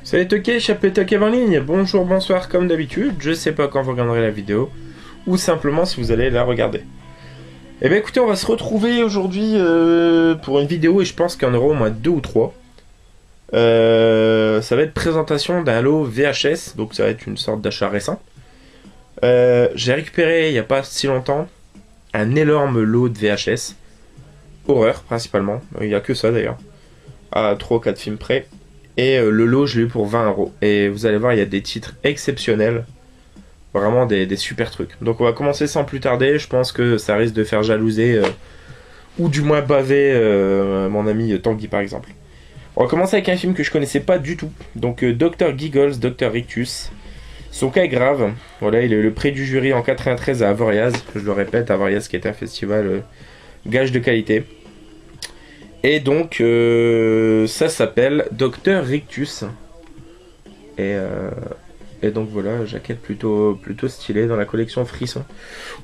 Salut Toké, chapelet Toké en ligne, bonjour, bonsoir comme d'habitude, je sais pas quand vous regarderez la vidéo, ou simplement si vous allez la regarder. Eh bien écoutez, on va se retrouver aujourd'hui pour une vidéo et je pense qu'il y en aura au moins 2 ou 3. Ça va être présentation d'un lot VHS, donc ça va être une sorte d'achat récent. J'ai récupéré il n'y a pas si longtemps un énorme lot de VHS, horreur principalement, il n'y a que ça d'ailleurs, à 3 ou 4 films près. Et le lot, je l'ai eu pour 20 €. Et vous allez voir, il y a des titres exceptionnels. Vraiment des super trucs. Donc on va commencer sans plus tarder. Je pense que ça risque de faire jalouser, ou du moins baver mon ami Tanguy par exemple. On va commencer avec un film que je connaissais pas du tout. Donc Dr Giggles, Dr Rictus. Son cas est grave. Voilà, il est le prix du jury en 93 à Avoriaz. Je le répète, Avoriaz qui est un festival gage de qualité. Et donc, ça s'appelle Dr Rictus. Et donc voilà, jaquette plutôt stylée dans la collection Frisson.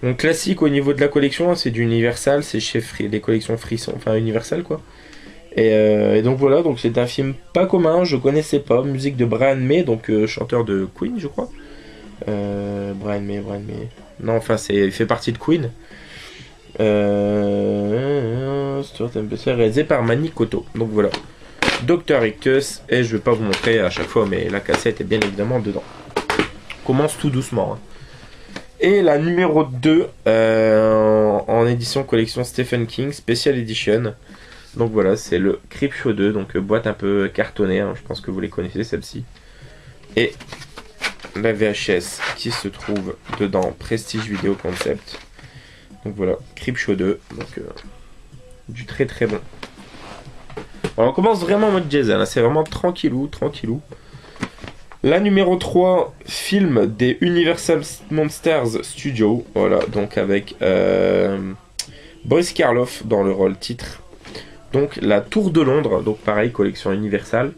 Donc classique au niveau de la collection, c'est du Universal, c'est chez les collections Frisson, enfin Universal quoi. Et donc voilà, donc c'est un film pas commun, je connaissais pas. Musique de Brian May, donc chanteur de Queen je crois. Brian May. Non, enfin il fait partie de Queen. Réalisé par Manikoto. Donc voilà, Dr Rictus, et je vais pas vous montrer à chaque fois, mais la cassette est bien évidemment dedans. Commence tout doucement. Et la numéro 2 en édition collection Stephen King Special Edition. Donc voilà, c'est le Creepshow 2, donc boîte un peu cartonnée, je pense que vous les connaissez celle-ci. Et la VHS qui se trouve dedans, Prestige Video Concept. Donc voilà, Creepshow 2, donc du très très bon. Alors on commence vraiment en mode jazz, là c'est vraiment tranquillou. La numéro 3, film des Universal Monsters Studios, voilà, donc avec Boris Karloff dans le rôle titre. Donc la Tour de Londres, donc pareil, collection Universal.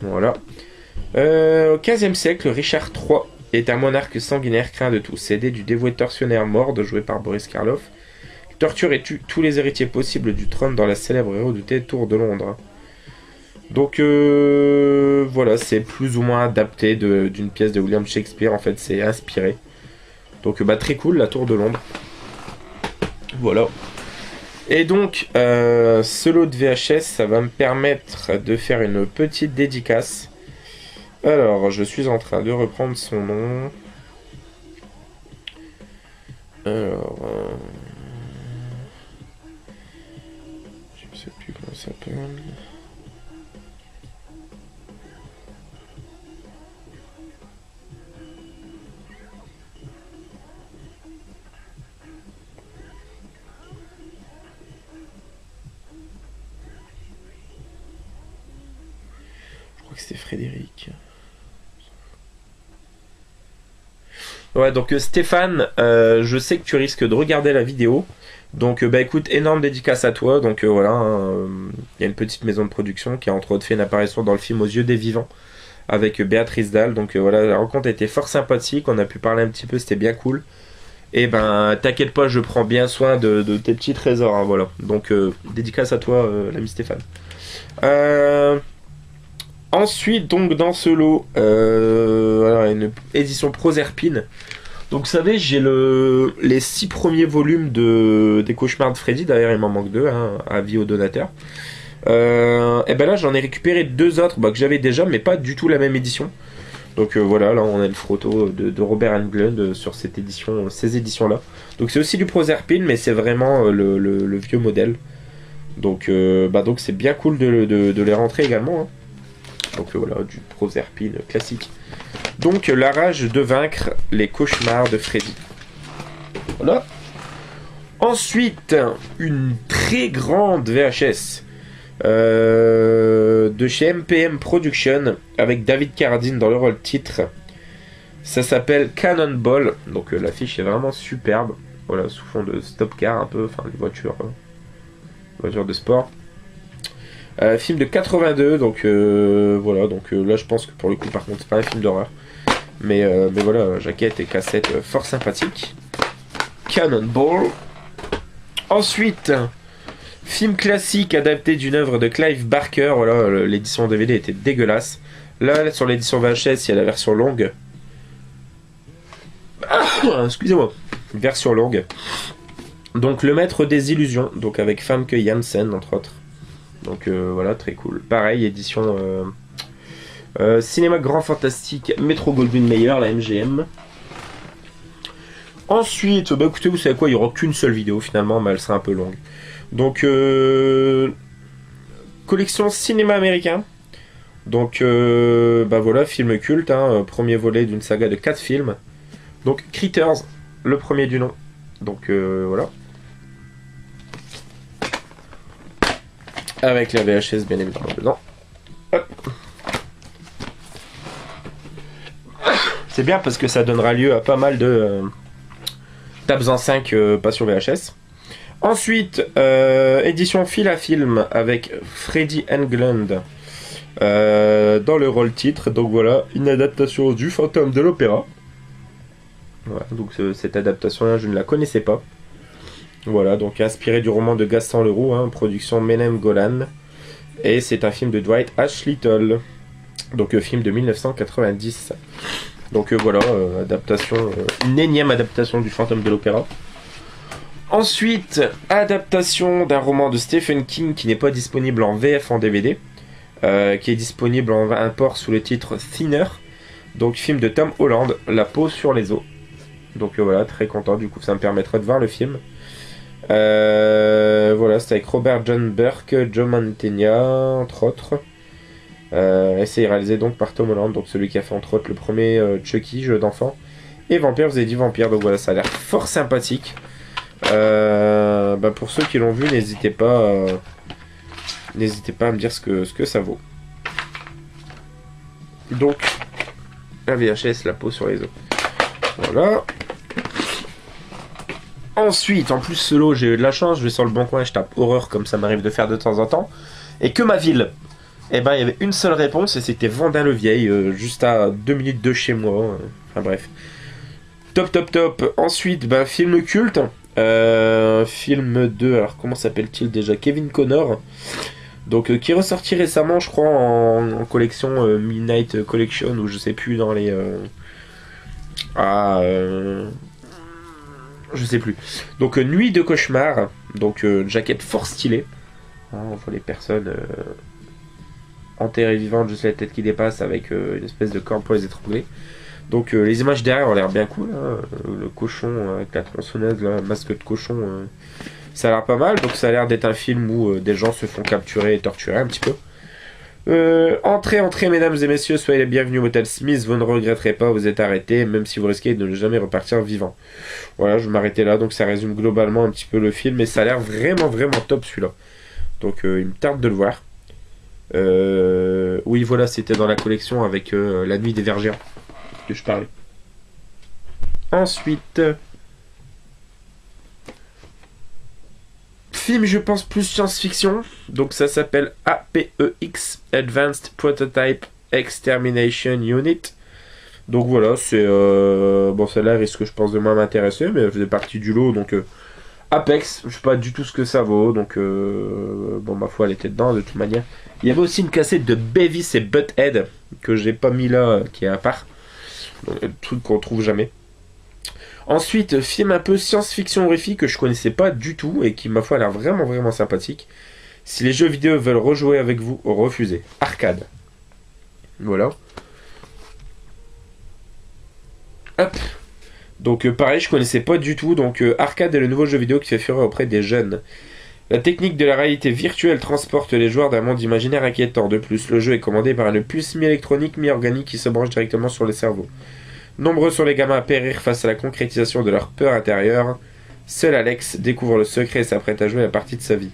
Voilà. Au XVe siècle, Richard III est un monarque sanguinaire craint de tous. Aidé du dévoué tortionnaire Mord, joué par Boris Karloff, il torture et tue tous les héritiers possibles du trône dans la célèbre et redoutée Tour de Londres. Donc voilà, c'est plus ou moins adapté d'une pièce de William Shakespeare, en fait c'est inspiré. Donc très cool, la Tour de Londres. Voilà. Et donc ce lot de VHS, ça va me permettre de faire une petite dédicace. Alors, je suis en train de reprendre son nom. Alors... je ne sais plus comment ça s'appelle. Je crois que c'était Frédéric. Ouais, donc Stéphane, je sais que tu risques de regarder la vidéo. Donc écoute, énorme dédicace à toi. Donc voilà, il y a une petite maison de production qui a entre autres fait une apparition dans le film Aux yeux des vivants avec Béatrice Dalle. Donc voilà, la rencontre était fort sympathique, on a pu parler un petit peu, c'était bien cool. Et t'inquiète pas, je prends bien soin de tes petits trésors, voilà. Donc dédicace à toi, l'ami Stéphane. Ensuite, donc dans ce lot, une édition Proserpine. Donc vous savez, j'ai les 6 premiers volumes des Cauchemars de Freddy. D'ailleurs, il m'en manque 2, avis aux donateurs. Et là, j'en ai récupéré 2 autres que j'avais déjà, mais pas du tout la même édition. Donc voilà, là on a le photo de Robert Englund sur ces éditions-là. Donc c'est aussi du Proserpine, mais c'est vraiment le vieux modèle. Donc c'est bien cool de les rentrer également. Donc voilà, du Proserpine classique. Donc la rage de vaincre les cauchemars de Freddy. Voilà. Ensuite, une très grande VHS de chez MPM Production avec David Carradine dans le rôle titre. Ça s'appelle Cannonball. Donc l'affiche est vraiment superbe. Voilà, sous fond de stop car un peu, enfin les voitures de sport. Film de 82, donc voilà, donc là je pense que pour le coup par contre c'est pas un film d'horreur, mais voilà, jaquette et cassette fort sympathique. Cannonball. Ensuite, Film classique adapté d'une œuvre de Clive Barker. Voilà, l'édition DVD était dégueulasse. Là, sur l'édition VHS, il y a la version longue. Excusez-moi. Version longue. Donc, Le Maître des Illusions. Donc, avec Famke Janssen, entre autres. Donc, voilà, très cool. Pareil, édition Cinéma Grand Fantastique Metro Goldwyn Mayer, la MGM. Ensuite, bah écoutez, vous savez quoi, il n'y aura qu'une seule vidéo finalement, mais elle sera un peu longue. Donc, collection cinéma américain. Donc, bah voilà, film culte, hein, premier volet d'une saga de 4 films. Donc, Critters, le premier du nom. Donc, voilà. Avec la VHS, bien évidemment, dedans. Hop. C'est bien parce que ça donnera lieu à pas mal de tabs en 5 pas sur VHS. Ensuite, édition fil à film avec Freddie Englund dans le rôle titre. Donc voilà, une adaptation du Fantôme de l'Opéra. Voilà, donc cette adaptation-là, je ne la connaissais pas. Voilà, donc inspiré du roman de Gaston Leroux, hein, production Menem Golan. Et c'est un film de Dwight H. Little. Donc film de 1990. Donc voilà, adaptation, une énième adaptation du Fantôme de l'Opéra. Ensuite, adaptation d'un roman de Stephen King qui n'est pas disponible en VF en DVD, qui est disponible en import sous le titre Thinner. Donc film de Tom Holland, La peau sur les os. Donc voilà, très content, du coup ça me permettra de voir le film. Voilà, c'est avec Robert John Burke, Joe Mantegna, entre autres. Et c'est réalisé donc par Tom Holland, donc celui qui a fait entre autres le premier Chucky, jeu d'enfant, et Vampire, vous avez dit Vampire, donc voilà, ça a l'air fort sympathique. Bah pour ceux qui l'ont vu, n'hésitez pas à me dire ce que ça vaut. Donc, la VHS, La peau sur les os. Voilà. Ensuite, en plus ce lot, j'ai eu de la chance, je vais sur le bon coin et je tape horreur comme ça m'arrive de faire de temps en temps. Et que ma ville, eh ben il y avait une seule réponse et c'était Vendin-le-Vieil, juste à 2 minutes de chez moi. Enfin bref. Top, top, top. Ensuite, bah, film culte. Film de, alors comment s'appelle-t-il déjà, Kevin Connor. Donc qui est ressorti récemment, je crois, en collection Midnight Collection, ou je sais plus, dans les... je sais plus. Donc Nuit de cauchemar, donc jaquette fort stylée. Hein, on voit les personnes enterrées vivantes, juste la tête qui dépasse avec une espèce de corde pour les étrangler. Donc les images derrière ont l'air bien cool, hein. Le cochon avec la tronçonneuse, le masque de cochon, ça a l'air pas mal. Donc ça a l'air d'être un film où des gens se font capturer et torturer un petit peu. Entrez, mesdames et messieurs, soyez les bienvenus au Motel Smith, vous ne regretterez pas, vous êtes arrêtés, même si vous risquez de ne jamais repartir vivant. Voilà, je vais m'arrêter là, donc ça résume globalement un petit peu le film, et ça a l'air vraiment, vraiment top celui-là. Donc il me tarde de le voir. Oui, voilà, c'était dans la collection avec La Nuit des Vergères que je parlais. Ensuite... film, je pense, plus science-fiction. Donc ça s'appelle APEX, Advanced Prototype Extermination Unit. Donc voilà, c'est... bon, celle-là risque, je pense, de moins m'intéresser, mais elle faisait partie du lot, donc... Apex, je sais pas du tout ce que ça vaut, donc... bon, ma foi, elle était dedans, de toute manière. Il y avait aussi une cassette de Beavis et Butthead, que j'ai pas mis là, qui est à part. Donc, le truc qu'on trouve jamais. Ensuite, film un peu science-fiction horrifique que je connaissais pas du tout et qui, ma foi, a l'air vraiment, vraiment sympathique. Si les jeux vidéo veulent rejouer avec vous, refusez. Arcade. Voilà. Hop. Donc, pareil, je connaissais pas du tout. Donc, Arcade est le nouveau jeu vidéo qui fait fureur auprès des jeunes. La technique de la réalité virtuelle transporte les joueurs d'un monde imaginaire inquiétant. De plus, le jeu est commandé par une puce mi-électronique, mi-organique qui se branche directement sur le cerveau. Nombreux sont les gamins à périr face à la concrétisation de leur peur intérieure. Seul Alex découvre le secret et s'apprête à jouer la partie de sa vie.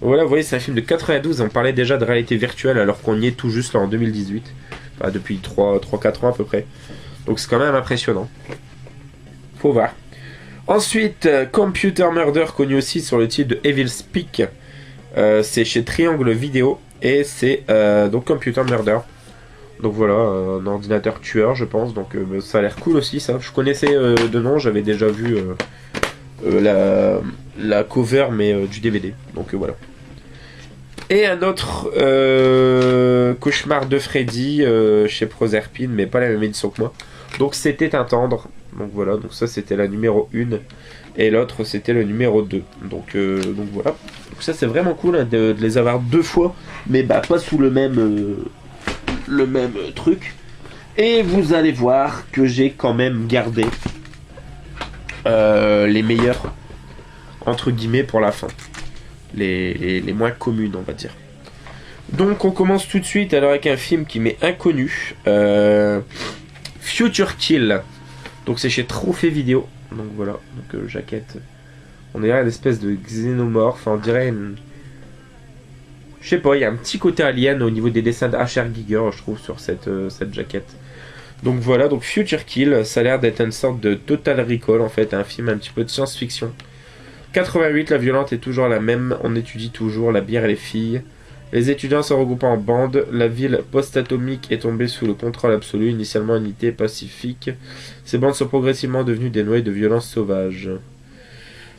Donc voilà, vous voyez, c'est un film de 92, on parlait déjà de réalité virtuelle alors qu'on y est tout juste là en 2018. Enfin, depuis 3-4 ans à peu près. Donc c'est quand même impressionnant. Faut voir. Ensuite, Computer Murder, connu aussi sur le titre de Evil's Peak. C'est chez Triangle Vidéo et c'est donc Computer Murder. Donc voilà, un ordinateur tueur, je pense. Donc ça a l'air cool aussi, ça. Je connaissais de nom, j'avais déjà vu la cover mais du DVD. Donc voilà. Et un autre cauchemar de Freddy chez Proserpine, mais pas la même édition que moi. Donc c'était un tendre. Donc voilà, donc ça c'était la numéro 1. Et l'autre c'était le numéro 2. Donc voilà. Donc ça c'est vraiment cool hein, de les avoir 2 fois. Mais bah pas sous le même truc. Et vous allez voir que j'ai quand même gardé les meilleurs entre guillemets pour la fin. Les moins communes on va dire. Donc on commence tout de suite alors avec un film qui m'est inconnu. Future Kill. Donc c'est chez Trophée Vidéo. Donc voilà, donc jaquette. On dirait une espèce de xénomorphe, on dirait une... Je sais pas, il y a un petit côté alien au niveau des dessins de H.R. Giger, je trouve, sur cette jaquette. Donc voilà, donc Future Kill, ça a l'air d'être une sorte de Total Recall en fait, un film un petit peu de science-fiction. 88, la violence est toujours la même, on étudie toujours la bière et les filles. Les étudiants se regroupent en bande, la ville post-atomique est tombée sous le contrôle absolu, initialement unité pacifique. Ces bandes sont progressivement devenues des noyaux de violence sauvage.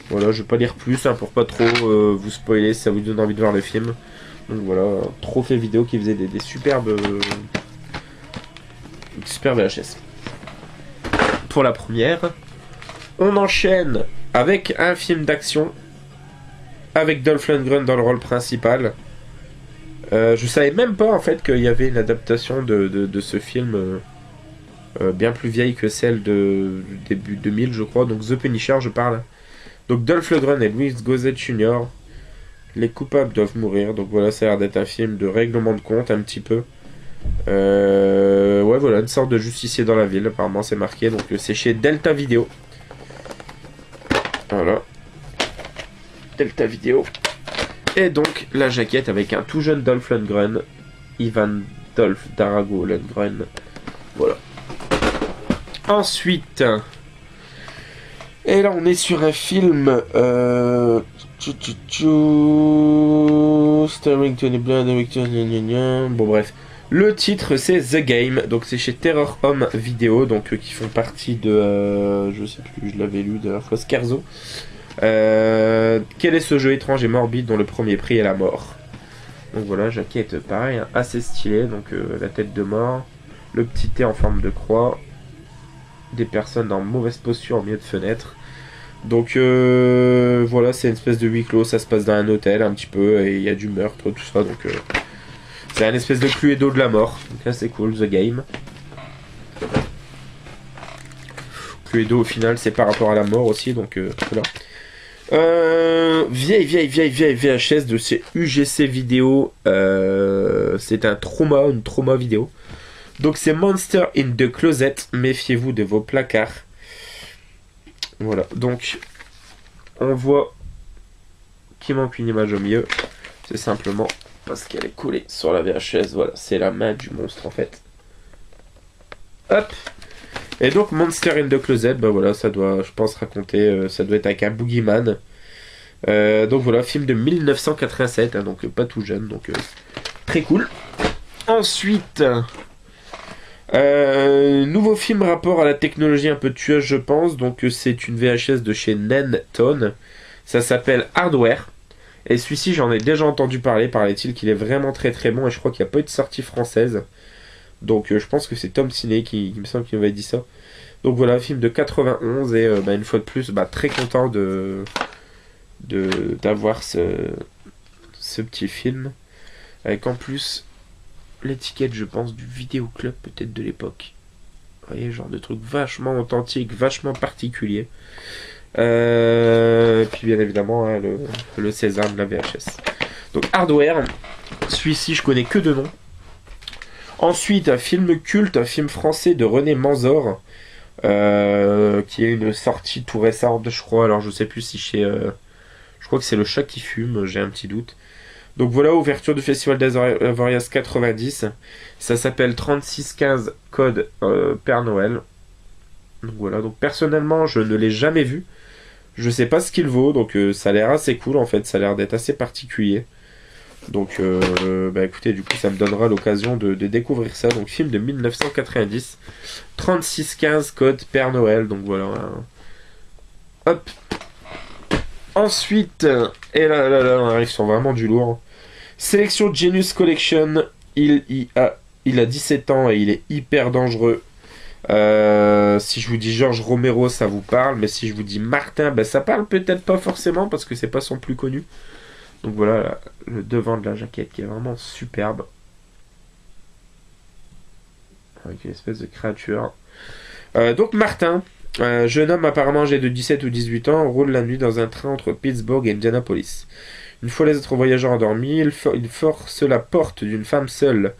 Voilà, je vais pas lire plus hein, pour pas trop vous spoiler si ça vous donne envie de voir le film. Donc voilà, Trophée Vidéo qui faisait des superbes VHS. Pour la première, on enchaîne avec un film d'action avec Dolph Lundgren dans le rôle principal. Je savais même pas en fait qu'il y avait une adaptation de ce film bien plus vieille que celle du début 2000 je crois, donc The Punisher je parle. Donc Dolph Lundgren et Louis Gossett Jr. Les coupables doivent mourir, donc voilà, ça a l'air d'être un film de règlement de compte un petit peu. Ouais voilà, une sorte de justicier dans la ville, apparemment c'est marqué, donc c'est chez Delta Video. Voilà. Delta Video. Et donc la jaquette avec un tout jeune Dolph Lundgren, Ivan Dolph Darago Lundgren. Voilà. Ensuite, et là on est sur un film starring Tony Blair, bon bref. Le titre c'est The Game, donc c'est chez Terror Home Video, donc qui font partie de je sais plus, je l'avais lu de la fois Scherzo. Quel est ce jeu étrange et morbide dont le premier prix est la mort? Donc voilà, jaquette pareil, hein, assez stylé, donc la tête de mort, le petit T en forme de croix, des personnes en mauvaise posture au milieu de fenêtre. Donc voilà, c'est une espèce de huis clos, ça se passe dans un hôtel un petit peu, et il y a du meurtre, tout ça, donc c'est un espèce de Cluedo de la mort, donc là c'est cool, The Game. Cluedo au final c'est par rapport à la mort aussi, donc voilà. Vieille VHS de ces UGC vidéo. C'est un trauma, une trauma vidéo. Donc c'est Monster in the Closet. Méfiez-vous de vos placards. Voilà, donc on voit qu'il manque une image au milieu. C'est simplement parce qu'elle est collée sur la VHS. Voilà, c'est la main du monstre en fait. Hop. Et donc Monster in the Closet, bah voilà, ça doit, je pense, raconter, ça doit être avec un boogeyman. Donc voilà, film de 1987, hein, donc pas tout jeune, donc très cool. Ensuite, nouveau film rapport à la technologie un peu tueuse, je pense. Donc c'est une VHS de chez Nenton. Ça s'appelle Hardware. Et celui-ci, j'en ai déjà entendu parler, paraît-il qu'il est vraiment très très bon. Et je crois qu'il n'y a pas eu de sortie française. Donc je pense que c'est Tom Ciné qui me semble qu'il m'avait dit ça. Donc voilà, film de 91 et une fois de plus, très content d'avoir ce petit film. Avec en plus l'étiquette, je pense, du vidéoclub peut-être de l'époque. Vous voyez, genre de truc vachement authentique, vachement particulier. Puis bien évidemment hein, le César de la VHS. Donc Hardware, celui-ci je connais que de nom. Ensuite, un film culte, un film français de René Manzor, qui est une sortie tout récente, je crois. Alors, je sais plus si chez... je crois que c'est Le Chat qui fume, j'ai un petit doute. Donc voilà, ouverture du Festival d'Avoriaz 90. Ça s'appelle 3615 Code Père Noël. Donc voilà, donc personnellement, je ne l'ai jamais vu. Je sais pas ce qu'il vaut, donc ça a l'air assez cool en fait, ça a l'air d'être assez particulier. Donc écoutez, du coup ça me donnera l'occasion de découvrir ça. Donc film de 1990, 3615 Code Père Noël. Donc voilà, hop. Ensuite, et là, on arrive sur vraiment du lourd. Sélection Genius Collection. Il a 17 ans et il est hyper dangereux. Si je vous dis George Romero, ça vous parle. Mais si je vous dis Martin, ben ça parle peut-être pas forcément parce que c'est pas son plus connu. Donc voilà le devant de la jaquette qui est vraiment superbe. Avec une espèce de créature. Donc Martin, jeune homme apparemment âgé de 17 ou 18 ans, roule la nuit dans un train entre Pittsburgh et Indianapolis. Une fois les autres voyageurs endormis, il force la porte d'une femme seule,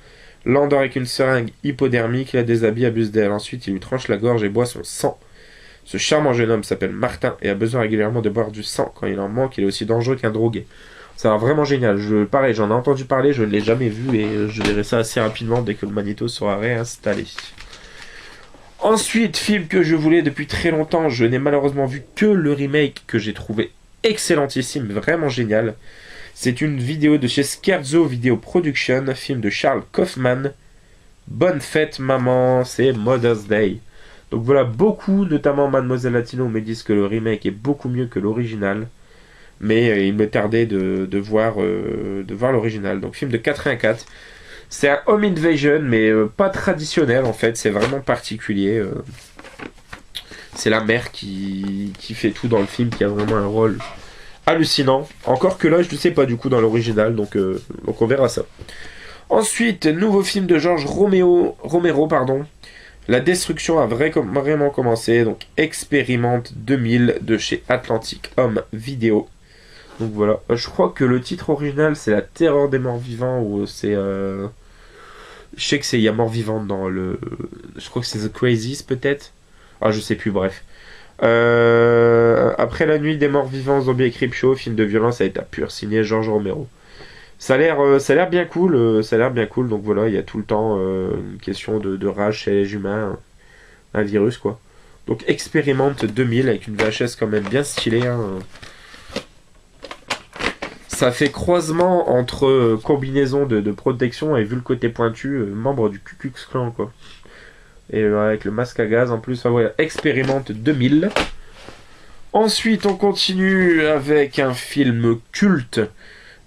l'endort avec une seringue hypodermique, la déshabille, abuse d'elle. Ensuite, il lui tranche la gorge et boit son sang. Ce charmant jeune homme s'appelle Martin et a besoin régulièrement de boire du sang. Quand il en manque, il est aussi dangereux qu'un drogué. Ça a l'air vraiment génial. Pareil, j'en ai entendu parler, je ne l'ai jamais vu et je verrai ça assez rapidement dès que le magnéto sera réinstallé. Ensuite, film que je voulais depuis très longtemps, je n'ai malheureusement vu que le remake que j'ai trouvé excellentissime, vraiment génial. C'est une vidéo de chez Scherzo Video Production, film de Charles Kaufman. Bonne fête maman, c'est Mother's Day. Donc voilà, beaucoup, notamment Mademoiselle Latino, me disent que le remake est beaucoup mieux que l'original. Mais il me tardait de voir l'original. Donc film de 84. C'est un home invasion, mais pas traditionnel en fait, c'est vraiment particulier. C'est la mère qui fait tout dans le film, qui a vraiment un rôle hallucinant. Encore que là, je ne sais pas du coup dans l'original, donc on verra ça. Ensuite, nouveau film de George Romero, pardon. La destruction a vraiment commencé, donc Expérimente 2000 de chez Atlantic Home Video. Donc voilà, je crois que le titre original c'est La Terreur des Morts Vivants, ou c'est... Je sais que c'est... Il y a Morts Vivants dans le... Je crois que c'est The Crazies peut-être. Ah, je sais plus, bref. Après la nuit des morts vivants, Zombie et Creepshow, film de violence à état pur, signé George Romero. Ça a l'air bien cool, donc voilà, il y a tout le temps une question de rage chez les humains, un virus quoi. Donc Expérimente 2000 avec une VHS quand même bien stylée. Hein. Ça fait croisement entre combinaison de protection et vu le côté pointu, membre du Ku Klux Klan quoi. Et avec le masque à gaz en plus, enfin voilà, Expérimente 2000. Ensuite on continue avec un film culte.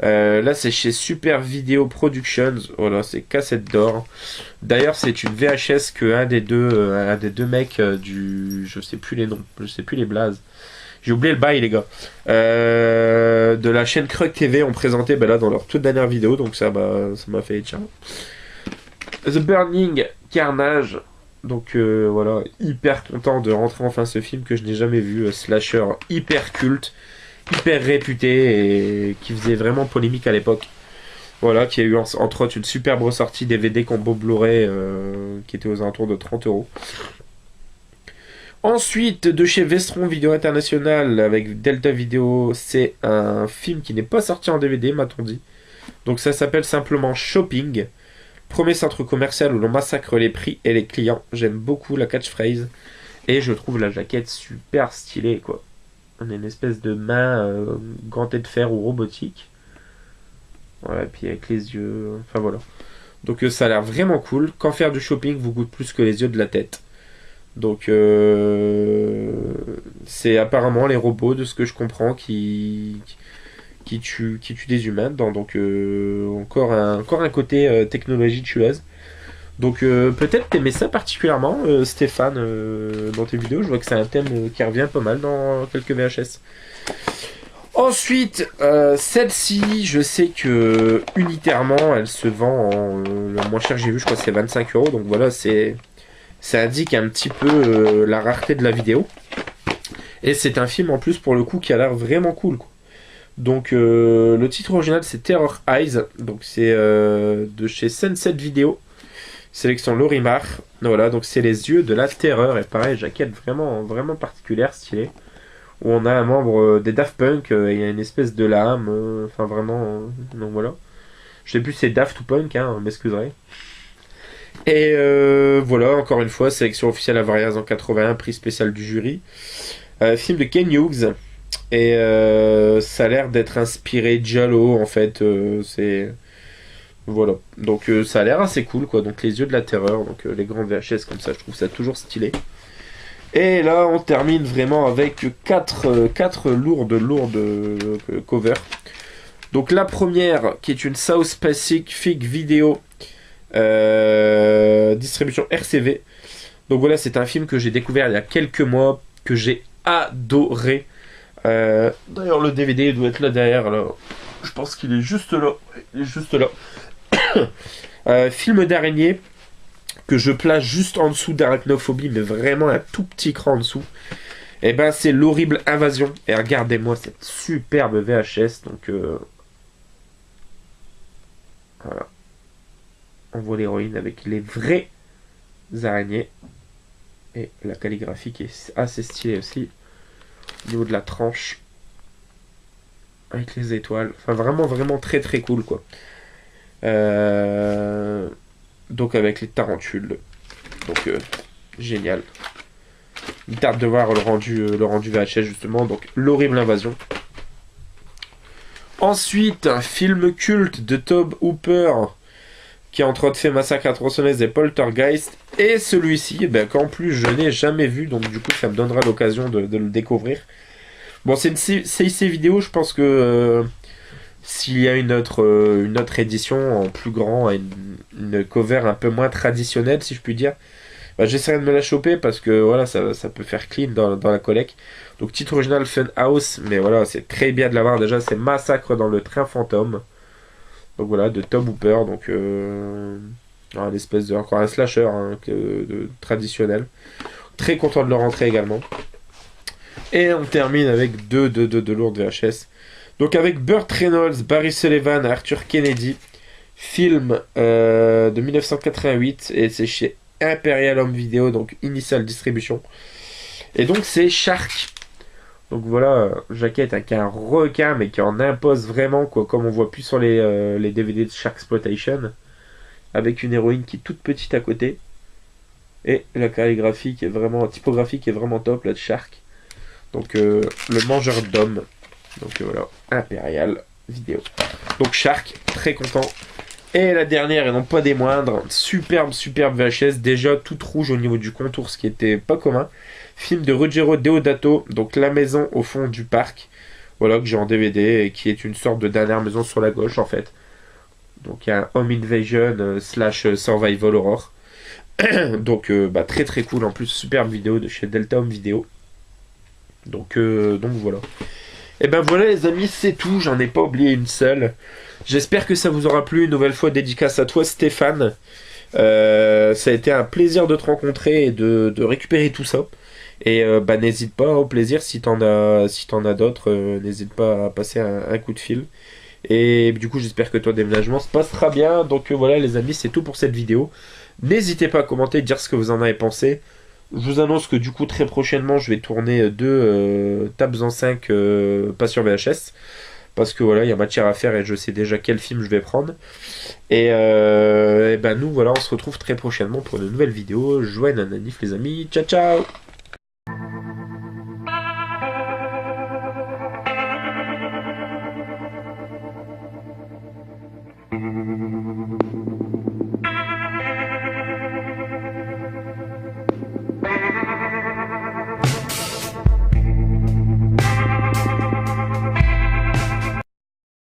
Là c'est chez Super Video Productions. Voilà, c'est Cassette d'or. D'ailleurs c'est une VHS que un des deux mecs du... Je sais plus les noms, je sais plus les blazes. J'ai oublié le bail les gars. De la chaîne Krug TV ont présenté là dans leur toute dernière vidéo. Donc ça m'a fait tiens. The Burning Carnage. Donc voilà, hyper content de rentrer enfin ce film que je n'ai jamais vu. Slasher hyper culte, hyper réputé et qui faisait vraiment polémique à l'époque. Voilà, qui a eu entre autres une superbe ressortie DVD combo Blu-ray qui était aux alentours de 30€. Ensuite, de chez Vestron Vidéo International avec Delta Video, c'est un film qui n'est pas sorti en DVD, m'a-t-on dit. Donc ça s'appelle simplement Shopping. Premier centre commercial où l'on massacre les prix et les clients. J'aime beaucoup la catchphrase. Et je trouve la jaquette super stylée, quoi. On a une espèce de main gantée de fer ou robotique. Voilà, et puis avec les yeux... Enfin voilà. Donc ça a l'air vraiment cool. Quand faire du shopping vous coûte plus que les yeux de la tête. Donc c'est apparemment les robots, de ce que je comprends, qui tuent des humains dedans. Donc encore un côté technologie tueuse. Donc peut-être t'aimais ça particulièrement, Stéphane, dans tes vidéos. Je vois que c'est un thème qui revient pas mal dans quelques VHS. Ensuite, celle-ci, je sais que unitairement, elle se vend en le moins cher que j'ai vu, je crois que c'est 25€. Donc voilà, ça indique un petit peu la rareté de la vidéo. Et c'est un film en plus pour le coup qui a l'air vraiment cool, quoi. Donc le titre original c'est Terror Eyes. Donc c'est de chez Sunset Video. Sélection Lorimar. Voilà, donc c'est les yeux de la terreur. Et pareil, jaquette vraiment, vraiment particulière, stylée. Où on a un membre des Daft Punk. Et il y a une espèce de lame. Enfin vraiment. Donc voilà. Je sais plus si c'est Daft ou Punk, hein, m'excuserez. Et voilà, encore une fois, sélection officielle à Variaz en 81, prix spécial du jury. Film de Ken Hughes. Et ça a l'air d'être inspiré Giallo, en fait. C'est... Voilà. Donc ça a l'air assez cool, quoi. Donc les yeux de la terreur, donc les grands VHS comme ça, je trouve ça toujours stylé. Et là, on termine vraiment avec quatre lourdes covers. Donc la première, qui est une South Pacific Video, distribution RCV. Donc voilà, c'est un film que j'ai découvert il y a quelques mois, que j'ai adoré. D'ailleurs, le DVD doit être là derrière. Là. Je pense qu'il est juste là. Il est juste là. Film d'araignée que je place juste en dessous d'Arachnophobie, mais vraiment un tout petit cran en dessous. Et ben, c'est l'horrible invasion. Et regardez-moi cette superbe VHS. Donc voilà, on voit l'héroïne avec les vraies araignées. Et la calligraphie qui est assez stylée aussi. Au niveau de la tranche. Avec les étoiles. Enfin, vraiment très très cool, quoi. Donc, avec les tarentules. Donc, génial. Il tarde de voir le rendu VHS, justement. Donc, l'horrible invasion. Ensuite, un film culte de Tobe Hooper, qui a entre autres fait Massacre à tronçonneuse et Poltergeist. Et celui-ci, qu'en plus je n'ai jamais vu, donc du coup ça me donnera l'occasion de le découvrir. Bon, c'est une CIC vidéo, je pense que s'il y a une autre édition en plus grand, une cover un peu moins traditionnelle, si je puis dire, j'essaierai de me la choper parce que voilà, ça peut faire clean dans la collecte. Donc titre original Funhouse, mais voilà, c'est très bien de l'avoir déjà, c'est Massacre dans le train fantôme. Donc voilà, de Tobe Hooper, donc un espèce de encore un slasher traditionnel. Très content de le rentrer également. Et on termine avec deux lourdes VHS. Donc avec Burt Reynolds, Barry Sullivan, Arthur Kennedy, film de 1988 et c'est chez Imperial Home Video, donc Initial Distribution. Et donc c'est Shark. Donc voilà, jaquette avec un requin, mais qui en impose vraiment, quoi, comme on voit plus sur les DVD de Sharksploitation, avec une héroïne qui est toute petite à côté, et la calligraphie qui est vraiment, la typographie qui est vraiment top, là, de Shark. Donc le mangeur d'hommes. Donc voilà, Impérial Vidéo. Donc Shark, très content. Et la dernière, et non pas des moindres, superbe VHS, déjà toute rouge au niveau du contour, ce qui était pas commun. Film de Ruggero Deodato, donc La maison au fond du parc. Voilà, que j'ai en DVD, et qui est une sorte de dernière maison sur la gauche, en fait. Donc il y a un Home Invasion slash Survival Horror. Donc très cool, en plus, superbe vidéo de chez Delta Home Video. Donc voilà. Et ben voilà les amis, c'est tout, j'en ai pas oublié une seule. J'espère que ça vous aura plu, une nouvelle fois dédicace à toi Stéphane. Ça a été un plaisir de te rencontrer et de récupérer tout ça. Et n'hésite pas, au plaisir, si t'en as d'autres, n'hésite pas à passer un coup de fil. Et du coup j'espère que ton déménagement se passera bien. Donc voilà les amis, c'est tout pour cette vidéo. N'hésitez pas à commenter, dire ce que vous en avez pensé. Je vous annonce que du coup très prochainement je vais tourner deux tables en 5 pas sur VHS. Parce que voilà, il y a matière à faire et je sais déjà quel film je vais prendre. Et nous voilà, on se retrouve très prochainement pour une nouvelle vidéo. Jouez nananif les amis, ciao ciao.